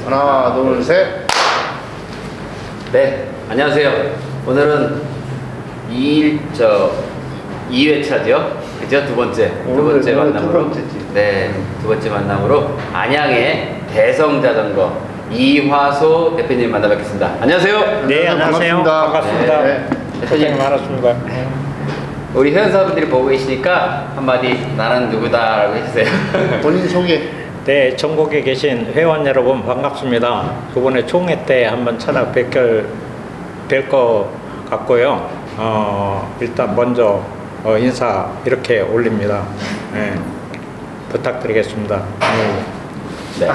하나, 둘, 셋. 네, 안녕하세요. 오늘은 2회차죠? 그죠? 두 번째 만남으로. 두 번째지. 네, 두 번째 만남으로 안양의 대성자전거 이화소 대표님 만나뵙겠습니다. 안녕하세요. 네, 안녕하세요. 반갑습니다. 네. 고생 많았습니다. 우리 회원사분들이 보고 계시니까 한마디 나는 누구다라고 해주세요. 본인 소개. 네, 전국에 계신 회원 여러분 반갑습니다. 이번에 총회 때 한번 뵐 것 같고요. 일단 먼저 인사 이렇게 올립니다. 네, 부탁드리겠습니다. 네.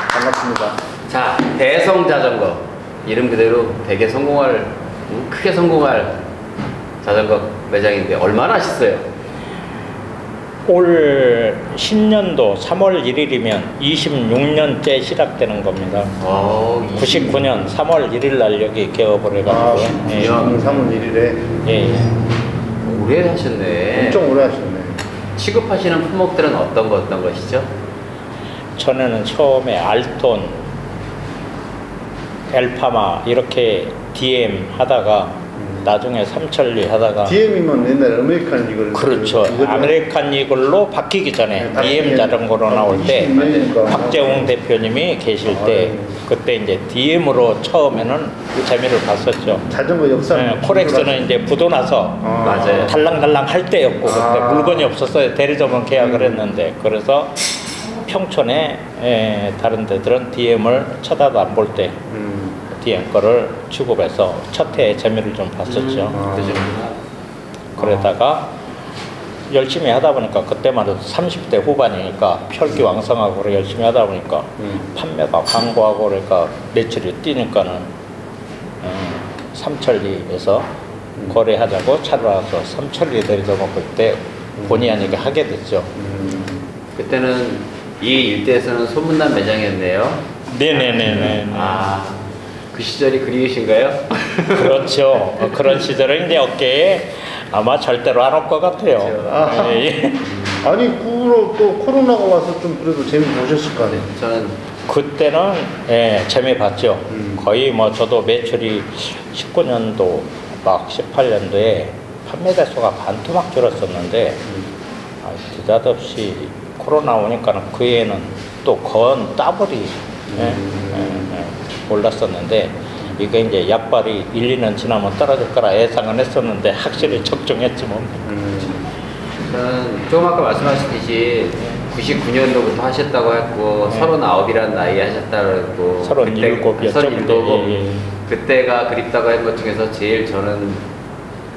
반갑습니다. 자, 대성자전거 이름 그대로 되게 크게 성공할 자전거 매장인데 얼마나 하셨어요? 올 신년도 3월 1일이면 26년째 시작되는 겁니다. 99년 3월 1일 날 여기 개업을 해가지고. 3월 1일에. 예. 오래 하셨네. 엄청 오래 하셨네. 취급하시는 품목들은 어떤 것이죠? 전에는 처음에 알톤, 엘파마 이렇게 DM 하다가 나중에 삼천리 하다가 DM이면 옛날 아메리칸 이글. 그렇죠. 아메리칸 이글로 바뀌기 전에 네, DM 자전거로 나올 때 20년이니까. 박재홍 대표님이 계실 때 그때 이제 DM으로 처음에는 재미를 봤었죠. 자전거 역사. 네, 코렉스는 이제 부도 나서 맞아요. 달랑달랑 할 때였고 그때 물건이 없었어요. 대리점은 계약을 했는데 그래서 평촌에 다른 데들은 DM을 쳐다도 안 볼 때 DM 거를 취급해서 첫 해에 재미를 좀 봤었죠. 그죠? 그러다가 열심히 하다 보니까 그때만 해도 30대 후반이니까 혈기왕성하고 그래 열심히 하다 보니까 판매가 광고하고 그러니까 매출이 뛰니까는 삼천리에서 거래하자고 찾아와서 삼천리 대리점을 그때 본의 아니게 하게 됐죠. 그때는 이 일대에서는 소문난 매장이었네요. 네네네네. 그 시절이 그리우신가요? 그렇죠. 그런 시절은 이제 어깨에 아마 절대로 안 올 것 같아요. 그렇죠. 예. 아니, 또 코로나가 와서 좀 그래도 재미 보셨을 거 아니에요? 저는 그때는 재미 봤죠. 거의 뭐 저도 매출이 19년도 막 18년도에 판매 대수가 반토막 줄었었는데 느닷없이 코로나 오니까는 그 해에는 또 건 따블이 올랐었는데 이게 이제 약발이 1, 2년 지나면 떨어질 거라 예상은 했었는데 확실히 적중했지 뭐. 저는 조금 아까 말씀하셨듯이 99년도부터 하셨다고 했고 39이라는 나이에 하셨다고 했고 37이었죠. 37. 그때가 그립다고 한 것 중에서 제일 저는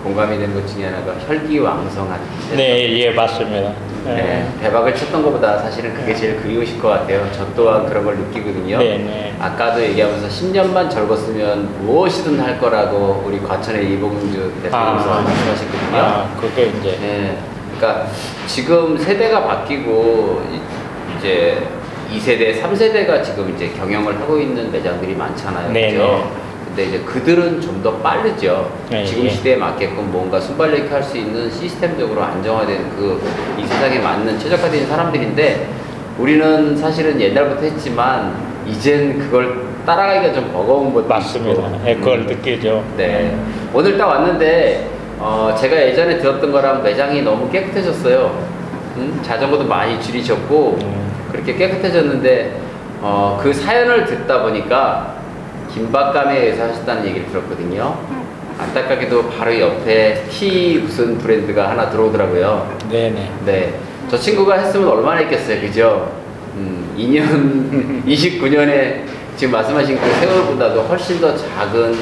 공감이 된 것 중에 하나가 혈기왕성한. 네, 예, 맞습니다. 네, 대박을 쳤던 것보다 사실은 그게 제일 그리우실 것 같아요. 저 또한 그런 걸 느끼거든요. 네. 아까도 얘기하면서 10년만 젊었으면 무엇이든 할 거라고 우리 과천의 이봉주 대표님께서 말씀하셨거든요. 그게 이제. 네, 그러니까 지금 세대가 바뀌고 이제 2세대, 3세대가 지금 이제 경영을 하고 있는 매장들이 많잖아요. 그죠? 근데 이제 그들은 좀 더 빠르죠. 지금 시대에 맞게끔 뭔가 순발력있게 할 수 있는 시스템적으로 안정화된 이 세상에 맞는 최적화된 사람들인데 우리는 사실은 옛날부터 했지만 이젠 그걸 따라가기가 좀 버거운 것도 맞습니다. 그걸 느끼죠. 네. 오늘 딱 왔는데 제가 예전에 들었던 거랑 매장이 너무 깨끗해졌어요. 자전거도 많이 줄이셨고 그렇게 깨끗해졌는데 그 사연을 듣다 보니까 긴박감에 의해서 하셨다는 얘기를 들었거든요. 안타깝게도 바로 옆에 티 무슨 브랜드가 하나 들어오더라고요. 네네. 네. 저 친구가 했으면 얼마나 했겠어요. 그죠? 2년, 29년에 지금 말씀하신 그 세월보다도 훨씬 더 작은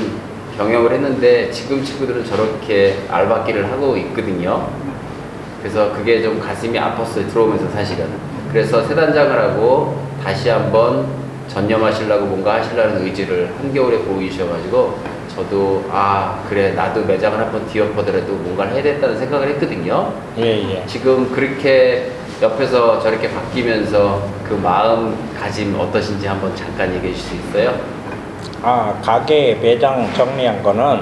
경영을 했는데 지금 친구들은 저렇게 알바끼를 하고 있거든요. 그래서 그게 좀 가슴이 아팠어요. 들어오면서 사실은. 그래서 새 단장을 하고 다시 한번 전념하시려고 뭔가 하시려는 의지를 한겨울에 보이셔가지고 저도 그래 나도 매장을 한번 뒤엎어더라도 뭔가를 해야 됐다는 생각을 했거든요. 지금 그렇게 옆에서 저렇게 바뀌면서 그 마음가짐 어떠신지 한번 잠깐 얘기해 주실 수 있어요? 가게 매장 정리한 거는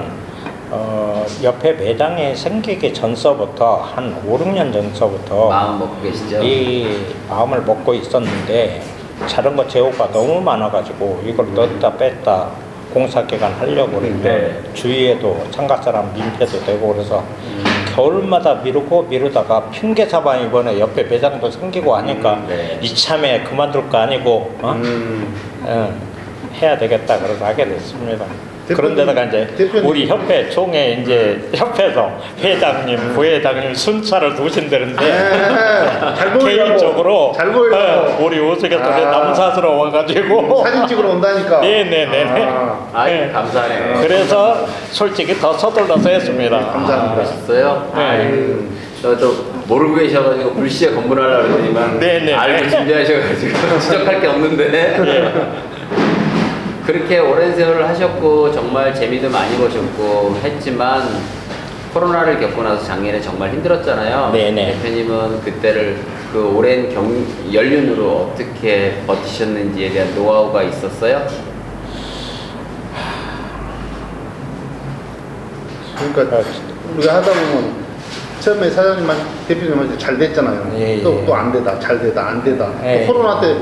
옆에 매장이 생기기 전서부터 한 5, 6년 전서부터 마음 먹고 계시죠? 이 마음을 먹고 있었는데 자전거 제호가 너무 많아가지고 이걸 넣었다 뺐다 공사기간 하려고 그랬는데 주위에도 참가 사람 민폐도 되고 그래서 겨울마다 미루다가 핑계 잡아 이번에 옆에 매장도 생기고 하니까 이참에 그만둘 거 아니고 해야 되겠다 그래서 하게 됐습니다. 그런데다가 이제 우리 협회 총회 이제 협회에서 회장님, 부회장님 순찰을 두신다는데 개인적으로 잘 보이려고 우리 우스갯소리 남사스러워가지고 사진 찍으러 온다니까. 네네네네. 아이, 감사해요. 그래서 솔직히 더 서둘러서 했습니다. 감사합니다. 그러셨어요? 네. 아유, 저도 모르고 계셔가지고 불시에 건물하려고 그러더니만 네네. 알고 준비하셔가지고 지적할 게 없는데 그렇게 오랜 세월을 하셨고 정말 재미도 많이 보셨고 했지만 코로나를 겪고 나서 작년에 정말 힘들었잖아요. 네네. 대표님은 그때를 그 오랜 연륜으로 어떻게 버티셨는지에 대한 노하우가 있었어요? 그러니까 우리가 하다 보면 처음에 사장님만 대표님한테 잘 됐잖아요. 예, 또 안 되다, 잘 되다, 안 되다. 예. 또 코로나 때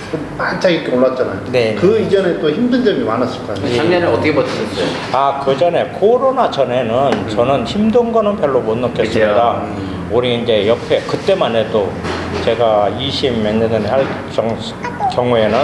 좀 반짝 있게 올랐잖아요. 네. 그 이전에 또 힘든 점이 많았을 거 아니에요. 작년에 어떻게 버티셨어요? 그 전에 코로나 전에는 저는 힘든 거는 별로 못 느꼈습니다. 우리 이제 옆에 그때만 해도 제가 20 몇 년 전에 할 경우에는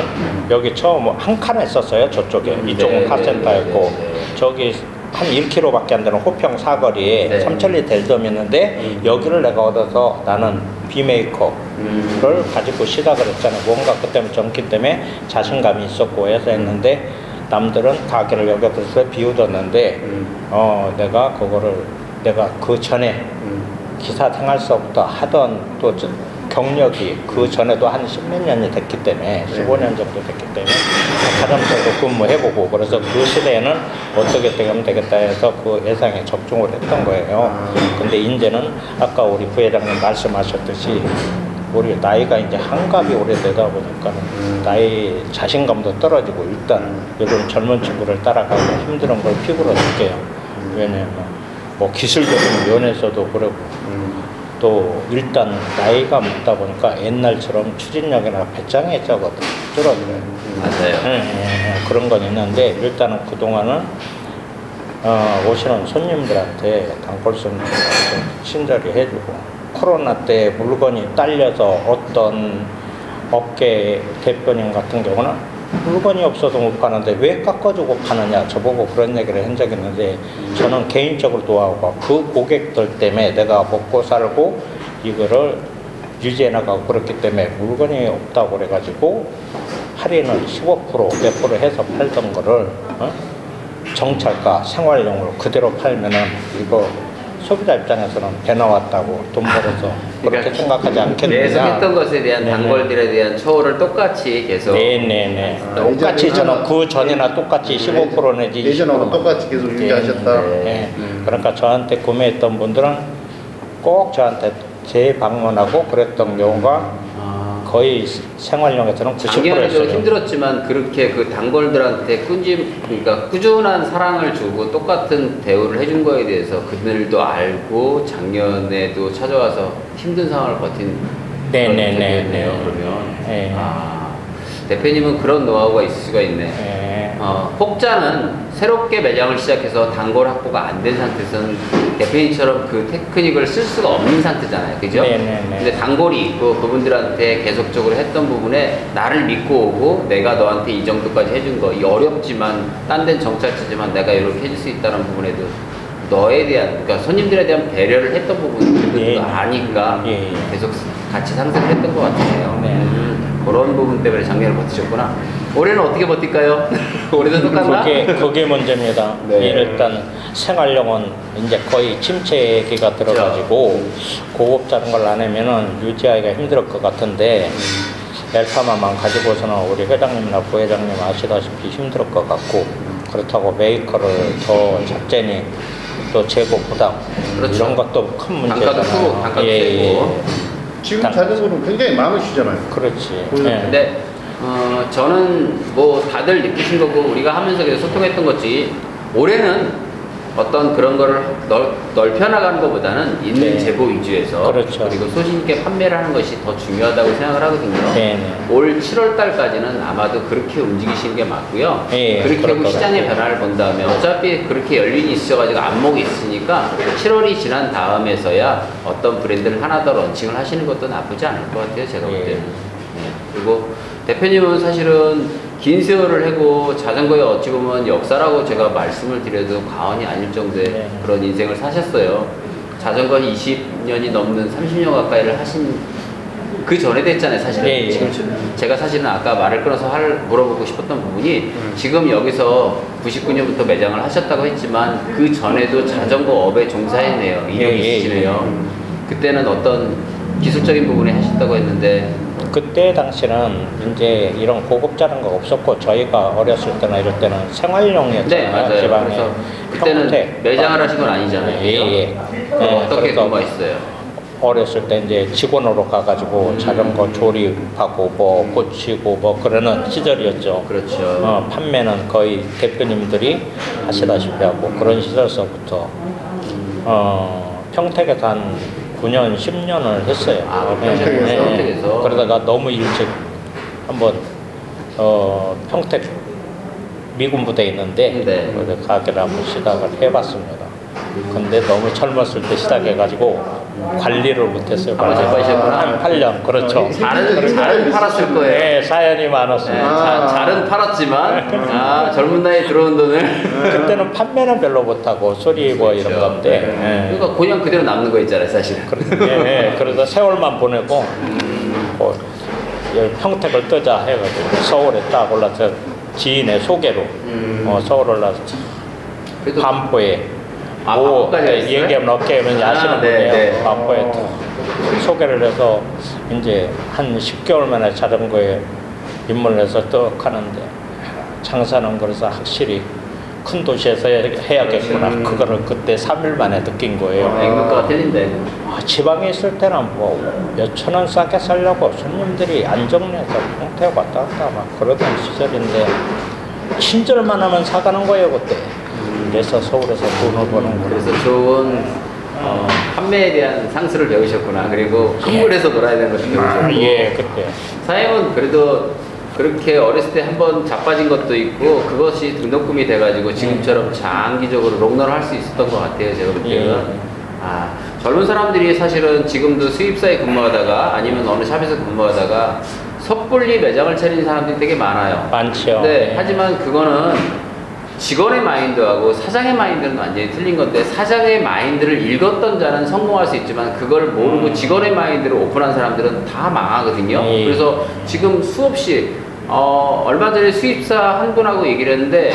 여기 처음 한 칸 했었어요. 저쪽에 이쪽은 카센터였고 저기 한 1km밖에 안 되는 호평 사거리에 삼천리 델덤이 있는데 여기를 내가 얻어서 나는 비메이커를 가지고 시작을 했잖아요. 뭔가 그때는 전기 때문에 자신감이 있었고 해서 했는데 남들은 가게를 여기다 비우었는데 내가 그 전에 기사 생활서부터 하던 또 경력이 그 전에도 한 10몇 년이 됐기 때문에 15년 정도 됐기 때문에 백화점에서도 근무해보고 그래서 그 시대에는 어떻게 하면 되겠다 해서 그 예상에 적중을 했던 거예요. 근데 이제는 아까 우리 부회장님 말씀하셨듯이 우리 나이가 이제 한갑이 오래되다 보니까 나이 자신감도 떨어지고 일단 요즘 젊은 친구를 따라가기 힘든 걸 피부로 느껴요. 왜냐면 뭐 기술적인 면에서도 그렇고 또 일단 나이가 먹다 보니까 옛날처럼 추진력이나 배짱이 줄어들어요. 맞아요. 그런 건 있는데 일단은 그동안은 오시는 손님들한테 단골손 좀 친절히 해주고 코로나 때 물건이 딸려서 어떤 업계 대표님 같은 경우는 물건이 없어서 못 파는데 왜 깎아주고 파느냐 저보고 그런 얘기를 한 적이 있는데 저는 개인적으로 노하우가 그 고객들 때문에 내가 먹고 살고 이거를 유지해 나가고 그렇기 때문에 물건이 없다고 그래가지고 할인을 15% 몇 프로 해서 팔던 거를 정찰가 생활용으로 그대로 팔면은 이거 소비자 입장에서는 배 나왔다고 돈 벌어서 그렇게 생각하지 않겠느냐. 계속 했던 것에 대한 단골들에 대한 처우를 똑같이 계속. 네네네. 똑같이 저는 그 전이나 똑같이 15% 내지 20%. 예전하고 똑같이 계속 유지하셨다. 네. 그러니까 저한테 구매했던 분들은 꼭 저한테 재방문하고 그랬던 경우가 거의 생활용에서는 90%였어요. 작년에도 힘들었지만 그렇게 그 단골들한테 그러니까 꾸준한 사랑을 주고 똑같은 대우를 해준 거에 대해서 그들도 알고 작년에도 찾아와서 힘든 상황을 버틴 네네네. 그러면 네. 대표님은 그런 노하우가 있을 수가 있네. 혹자는 새롭게 매장을 시작해서 단골 확보가 안 된 상태에서는 대표님처럼 그 테크닉을 쓸 수가 없는 상태잖아요. 그죠? 네네네. 근데 단골이 있고 그분들한테 계속적으로 했던 부분에 나를 믿고 오고 내가 너한테 이 정도까지 해준 거, 이 어렵지만 딴 데는 정찰제지만 내가 이렇게 해줄 수 있다는 부분에도 너에 대한, 그러니까 손님들에 대한 배려를 했던 부분들도 아니까 계속 같이 상승을 했던 것 같아요. 그런 부분 때문에 작년을 버티셨구나. 올해는 어떻게 버틸까요? 올해도 똑같나? 그게 문제입니다. 일단 생활용은 이제 거의 침체기가 들어가지고 고급자는 걸 안 하면은 유지하기가 힘들 것 같은데 엘파마만 가지고서는 우리 회장님이나 부회장님 아시다시피 힘들 것 같고 그렇다고 메이커를 더 작전히 또 재고 부담 이런 것도 큰 문제잖아요. 단가도 세고. 지금 자전거는 굉장히 많으시잖아요. 그렇지. 근데 저는 뭐 다들 느끼신 거고 우리가 하면서 계속 소통했던 거지 올해는 어떤 그런 거를 넓혀나가는 것보다는 있는 네. 재고 위주에서 그렇죠. 그리고 소신 있게 판매를 하는 것이 더 중요하다고 생각을 하거든요. 네, 네. 올 7월 달까지는 아마도 그렇게 움직이시는 게 맞고요. 예, 그렇게 그럴 하고 것 시장의 변화를 본 다음에 어차피 그렇게 연륜이 있으셔가지고 안목이 있으니까 7월이 지난 다음에서야 어떤 브랜드를 하나 더 런칭을 하시는 것도 나쁘지 않을 것 같아요. 제가 볼 예. 때는. 네. 그리고 대표님은 사실은 긴 세월을 하고 자전거의 어찌 보면 역사라고 제가 말씀을 드려도 과언이 아닐 정도의 네. 그런 인생을 사셨어요. 자전거 20년이 넘는 30년 가까이를 하신 그 전에 됐잖아요, 사실은. 예, 예. 지금 제가 사실은 아까 말을 끊어서 물어보고 싶었던 부분이 지금 여기서 99년부터 매장을 하셨다고 했지만 그 전에도 자전거 업에 종사했네요. 이력이 예, 예, 있으시네요. 그때는 어떤 기술적인 부분에 하셨다고 했는데 그때 당시는 이제 이런 고급 자전거가 없었고 저희가 어렸을 때나 이럴 때는 생활용이었잖아요. 네, 맞아요. 지방에. 그래서 그때는 평택. 매장을 하신 건 아니잖아요. 예, 예. 그럼 네, 어떻게 그래서 근무가 있어요? 어렸을 때 이제 직원으로 가가지고 자전거 조립하고 뭐 고치고 뭐 그러는 시절이었죠. 그렇죠. 판매는 거의 대표님들이 하시다시피 하고 그런 시절서부터 평택에서 한 9년, 10년을 했어요. 아, 평택에서? 그러다가 너무 일찍 한번 평택 미군 부대에 있는데 네. 가게를 한번 시작을 해봤습니다. 근데 너무 젊었을 때 시작해가지고 관리를 못했어요. 아버지 빠지셨구나. 한 8년, 그렇죠. 잘은 팔았을 거예요. 네, 사연이 네, 많았습니다. 잘은 팔았지만 젊은 나이에 들어온 돈을 그때는 판매는 별로 못하고 수리 뭐 이런 그렇죠. 건데. 네. 그러니까 그냥 그대로 남는 거 있잖아요, 사실은. 그래서 세월만 보내고 뭐 평택을 뜨자 해가지고 서울에 딱 올라서 지인의 소개로 서울 올라서 그래도 반포에 반포까지 가셨어요? 얘기하면 어깨면 아시는 네, 분이에요. 네. 반포에 소개를 해서 이제 한 10개월 만에 자전거에 입문을 해서 떡 하는데 장사는 그래서 확실히 큰 도시에서 해야겠구나. 그거를 그때 3일 만에 느낀 거예요. 액면가가 틀린데. 지방에 있을 때는 뭐 몇천 원 싸게 살려고 손님들이 안정내서 평택 왔다 갔다 막 그러던 시절인데 친절만 하면 사가는 거예요 그때. 그래서 서울에서 돈을 버는 거예요. 그래서 좋은 판매에 대한 상수를 배우셨구나. 그리고 큰물에서 놀아야 되는 것도 배우셨고. 예, 그때. 사장님은 그래도 그렇게 어렸을 때 한번 자빠진 것도 있고 그것이 등록금이 돼가지고 지금처럼 장기적으로 롱런을 할 수 있었던 것 같아요. 제가 볼 때는. 예. 아, 젊은 사람들이 사실은 지금도 수입사에 근무하다가 아니면 어느 샵에서 근무하다가 섣불리 매장을 차리는 사람들이 되게 많아요. 많죠. 네, 하지만 그거는 직원의 마인드하고 사장의 마인드는 완전히 틀린 건데 사장의 마인드를 읽었던 자는 성공할 수 있지만 그걸 모르고 직원의 마인드를 오픈한 사람들은 다 망하거든요. 그래서 지금 수없이 얼마 전에 수입사 한 분하고 얘기를 했는데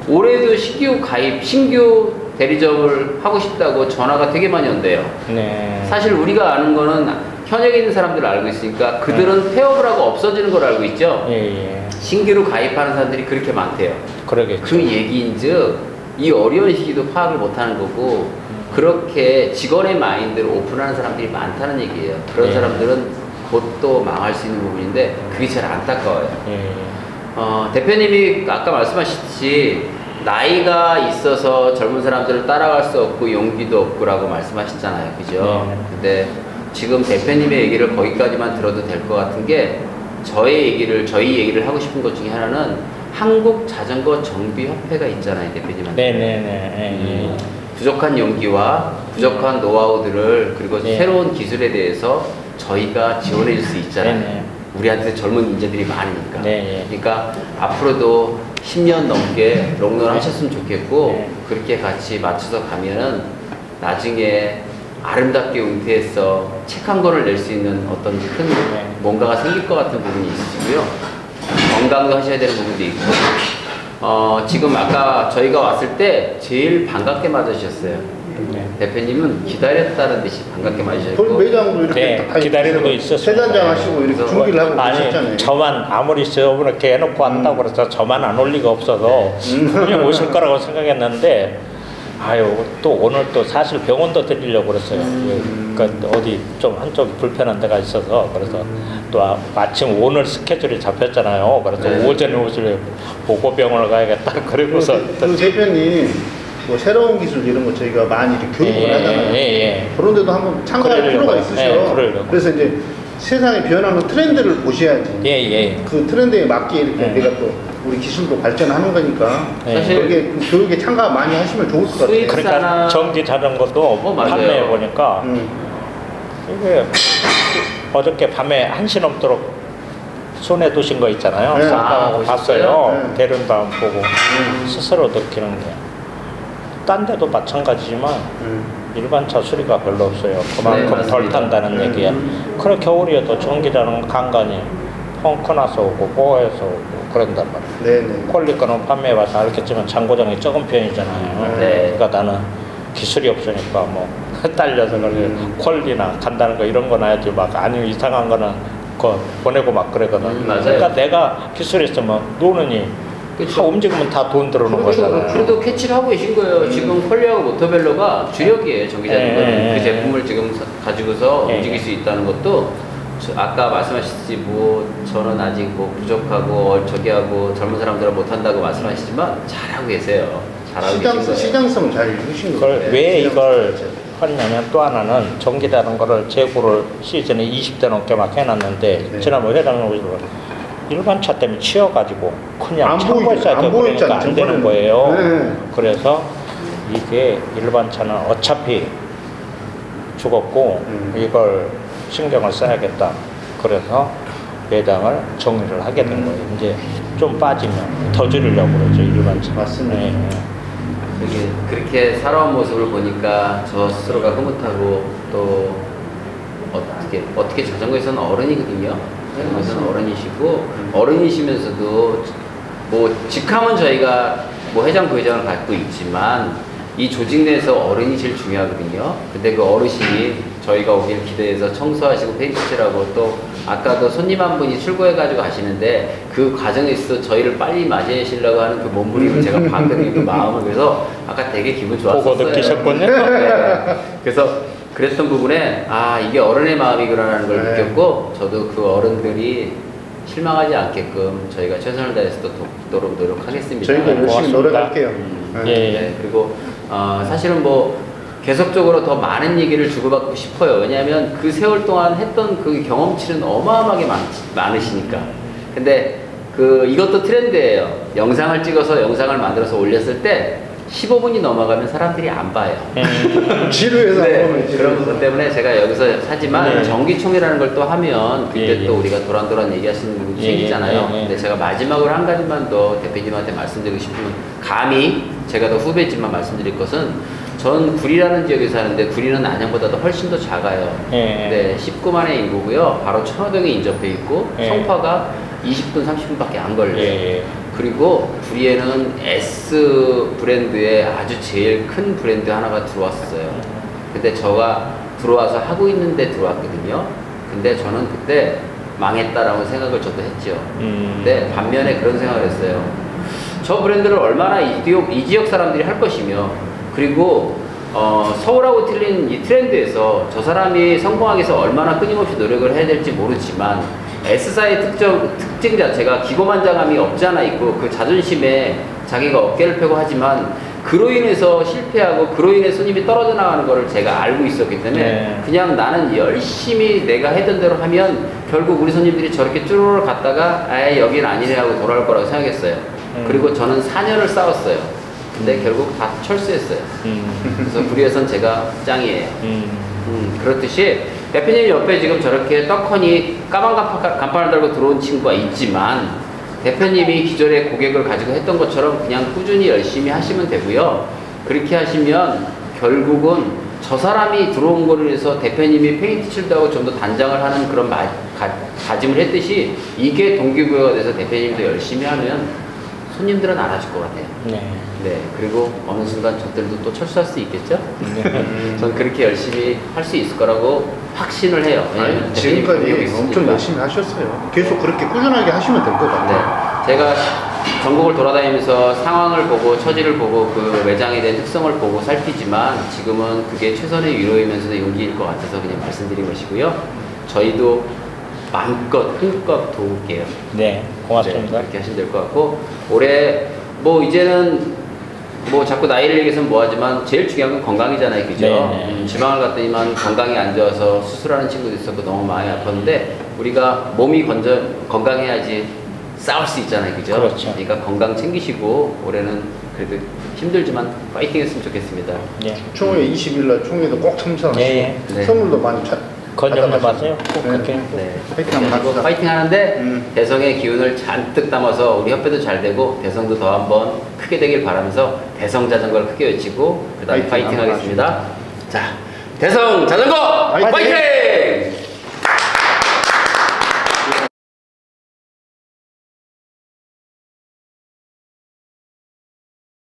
올해도 신규 대리점을 하고 싶다고 전화가 되게 많이 온대요. 네. 사실 우리가 아는 거는 현역에 있는 사람들을 알고 있으니까 그들은 폐업을 하고 없어지는 걸 알고 있죠. 예. 신규로 가입하는 사람들이 그렇게 많대요. 그러겠죠. 그 얘기인즉 이 어려운 시기도 파악을 못하는 거고 그렇게 직원의 마인드를 오픈하는 사람들이 많다는 얘기예요. 그런 네. 사람들은 곧 또 망할 수 있는 부분인데 그게 제일 안타까워요. 예. 대표님이 아까 말씀하셨듯이 나이가 있어서 젊은 사람들을 따라갈 수 없고 용기도 없고라고 말씀하셨잖아요. 그죠? 네. 근데 지금 대표님의 얘기를 거기까지만 들어도 될 것 같은 게 저희 얘기를 하고 싶은 것 중에 하나는 한국 자전거 정비협회가 있잖아요, 대표님한테. 네네네. 부족한 용기와 부족한 노하우들을 그리고 네. 새로운 기술에 대해서 저희가 지원해 줄 수 있잖아요. 네네. 우리한테 젊은 인재들이 많으니까. 네. 그러니까 앞으로도 10년 넘게 롱런 하셨으면 좋겠고 네. 그렇게 같이 맞춰서 가면은 나중에 아름답게 은퇴해서 책 한 권을 낼 수 있는 어떤 큰 뭔가가 생길 것 같은 부분이 있으시고요. 건강도 하셔야 되는 부분도 있고 지금 아까 저희가 왔을 때 제일 반갑게 맞아주셨어요. 네. 대표님은 기다렸다는 듯이 반갑게 맞으셨고 매장도 이렇게 네, 다 기다리고도 있었어요. 세단장 하시고 이렇게 준비를 하고 아니, 계셨잖아요. 저만 아무리 저렇게 해놓고 한다고 그래서 저만 안 올 리가 없어서 분명 오실 거라고 생각했는데 아유 또 오늘 또 사실 병원도 드리려고 그랬어요. 그러니까 어디 좀 한쪽이 불편한 데가 있어서 그래서 또 마침 오늘 스케줄이 잡혔잖아요. 그래서 오전에 오실 보고병원을 가야겠다. 그리고서 그 대표님 뭐 새로운 기술 이런 거 저희가 많이 이렇게 교육을 예, 하잖아요. 예. 그런데도 한번 참가할 그러려고. 필요가 있으셔. 예, 그러려고. 그래서 이제 세상의 변하는 트렌드를 보셔야지. 예. 그 트렌드에 맞게 이렇게 예. 내가 또 우리 기술도 발전하는 거니까. 예. 사실 그게 그 교육에 참가 많이 하시면 좋을 것 같아요. 수익- 그러니까 식사나- 전기 자전거도 맞아요. 판매해 보니까 이게 어저께 밤에 1시 넘도록 손에 두신 거 있잖아요. 네. 쌍방하고 아, 봤어요. 네. 대륜도 안 보고 스스로 느끼는 게. 딴 데도 마찬가지지만 일반 차 수리가 별로 없어요. 그만큼 네, 덜 맞습니다. 탄다는 얘기야. 그래 겨울이어도 전기자는 간간히 펑크 나서 오고 뽀해서 오고 그런단 말이야. 네네. 퀄리 거는 판매해봐서 알겠지만 잔고장이 적은 편이잖아요. 네. 그러니까 나는 기술이 없으니까 뭐 딸려서 그래 퀄리나 간다는 거 이런 거 놔야지 막 아니면 이상한 거는 그거 보내고 막 그러거든. 맞아요. 그러니까 내가 기술이 있으면 노느니 그쵸. 다 움직이면 다 돈 들어오는 그렇죠. 거잖아요. 그래도 캐치를 하고 계신 거예요. 지금 퀄리하고 모터벨로가 주력이에요. 전기자전거는. 예. 그 제품을 지금 가지고서 예. 움직일 수 있다는 것도 아까 말씀하셨지 뭐 저는 아직 뭐 부족하고 저기하고 젊은 사람들은 못한다고 말씀하시지만 잘하고 계세요. 잘하고 계신 거예요. 시장성을 잘 이루신 그걸 거예요. 왜 이걸 하냐면 또 하나는 전기자전거를 재고를 시즌에 20대 넘게 막 해놨는데 네. 지난번 회장님 오시더라고 일반 차 때문에 치여가지고 그냥 안 창고에 보이죠. 쌓여 안 보이지 버리니까 안 되는 거예요. 네. 그래서 이게 일반 차는 어차피 죽었고 이걸 신경을 써야겠다. 그래서 매장을 정리를 하게 된 거예요. 이제 좀 빠지면 더 줄이려고 그러죠 일반 차. 맞습니다. 네. 이게 그렇게 살아온 모습을 보니까 저 스스로가 흐뭇하고 또 어떻게 자전거에서는 어른이거든요. 자전거에서는 어른이시고 어른이시면서도 뭐 직함은 저희가 뭐 회장 부회장을 갖고 있지만 이 조직 내에서 어른이 제일 중요하거든요. 근데 그 어르신이 저희가 오길 기대해서 청소하시고 페인트 칠하고 또 아까도 손님 한 분이 출고해가지고 하시는데 그 과정에 있어 저희를 빨리 맞이하시려고 하는 그 몸부림을 제가 봤거든요. 그 마음을. 그래서 아까 되게 기분 좋았었어요. 보고 느끼셨군요. 네. 그래서 그랬던 부분에 아 이게 어른의 마음이구나라는 걸 네. 느꼈고 저도 그 어른들이 실망하지 않게끔 저희가 최선을 다해서 또 돕도록 노력하겠습니다. 저희도 열심히 고맙습니다. 노력할게요. 예. 네, 그리고 사실은 뭐 계속적으로 더 많은 얘기를 주고받고 싶어요. 왜냐하면 그 세월 동안 했던 그 경험치는 어마어마하게 많으시니까. 근데 이것도 트렌드예요. 영상을 찍어서 영상을 만들어서 올렸을 때 15분이 넘어가면 사람들이 안 봐요. 지루해서 안 보면 네, 그런 부분 때문에 제가 여기서 하지만 네. 전기총이라는 걸 또 하면 그때 예, 또 예. 우리가 도란도란 얘기하시는 부분이 예, 생기잖아요. 예, 예. 근데 제가 마지막으로 한 가지만 더 대표님한테 말씀드리고 싶은 감히 제가 더 후배지만 말씀드릴 것은 전 구리라는 지역에 사는데 구리는 안양보다도 훨씬 더 작아요. 예. 네, 19만의 인구고요. 바로 천호동에 인접해 있고 예. 송파가 20분 30분밖에 안 걸려요. 예. 그리고 구리에는 S 브랜드의 아주 제일 큰 브랜드 하나가 들어왔어요. 근데 저가 들어와서 하고 있는데 들어왔거든요. 근데 저는 그때 망했다라고 생각을 저도 했죠. 근데 반면에 그런 생각을 했어요. 저 브랜드를 얼마나 이 지역 사람들이 할 것이며 그리고 서울하고 틀린 이 트렌드에서 저 사람이 성공하기 위해서 얼마나 끊임없이 노력을 해야 될지 모르지만 S사의 특징 자체가 기고만장함이 없지 않아 있고 그 자존심에 자기가 어깨를 펴고 하지만 그로 인해서 실패하고 그로 인해 손님이 떨어져 나가는 거를 제가 알고 있었기 때문에 네. 그냥 나는 열심히 내가 했던 대로 하면 결국 우리 손님들이 저렇게 쭈르르 갔다가 아예 여긴 아니네 하고 돌아올 거라고 생각했어요. 그리고 저는 4년을 싸웠어요. 근데 결국 다 철수했어요. 그래서 구리에선 제가 짱이에요. 그렇듯이 대표님 옆에 지금 저렇게 떡하니 까만 간판을 달고 들어온 친구가 있지만 대표님이 기존에 고객을 가지고 했던 것처럼 그냥 꾸준히 열심히 하시면 되고요. 그렇게 하시면 결국은 저 사람이 들어온 거를 해서 대표님이 페인트 칠도 하고 좀 더 단장을 하는 그런 다짐을 했듯이 이게 동기부여가 돼서 대표님도 열심히 하면 손님들은 알아줄 것 같아요. 네, 그리고 어느 순간 저들도 또 철수할 수 있겠죠? 전 그렇게 열심히 할 수 있을 거라고 확신을 해요. 왜냐면 대표님 경력이 지금까지 있으니까. 엄청 열심히 하셨어요. 계속 그렇게 꾸준하게 하시면 될 것 같아요. 네, 제가 전국을 돌아다니면서 상황을 보고 처지를 보고 그 매장에 대한 특성을 보고 살피지만 지금은 그게 최선의 위로이면서도 용기일 것 같아서 그냥 말씀드린 것이고요. 저희도 마음껏 힘껏 도울게요. 네, 고맙습니다. 네, 그렇게 하시면 될 것 같고 올해 뭐 이제는 뭐 자꾸 나이를 얘기해서는 뭐하지만 제일 중요한 건 건강이잖아요, 그죠? 네네. 지방을 갔더니만 건강이 안 좋아서 수술하는 친구도 있었고 너무 많이 아팠는데 우리가 몸이 건강해야지 싸울 수 있잖아요, 그죠? 그렇죠. 그러니까 건강 챙기시고 올해는 그래도 힘들지만 파이팅했으면 좋겠습니다. 예. 총회 20일 날 총회도 꼭 참석하시고 예, 예. 선물도 많이 건좀 받아가시고. 마세요. 꼭 네. 그렇게. 네. 파이팅 한번 합시다. 파이팅 하는데 음. 대성의 기운을 잔뜩 담아서 우리 협회도 잘 되고 대성도 더 한번 크게 되길 바라면서 대성 자전거를 크게 외치고 그다음에 파이팅 파이팅 한번 하겠습니다. 자, 대성 자전거 파이팅! 파이팅!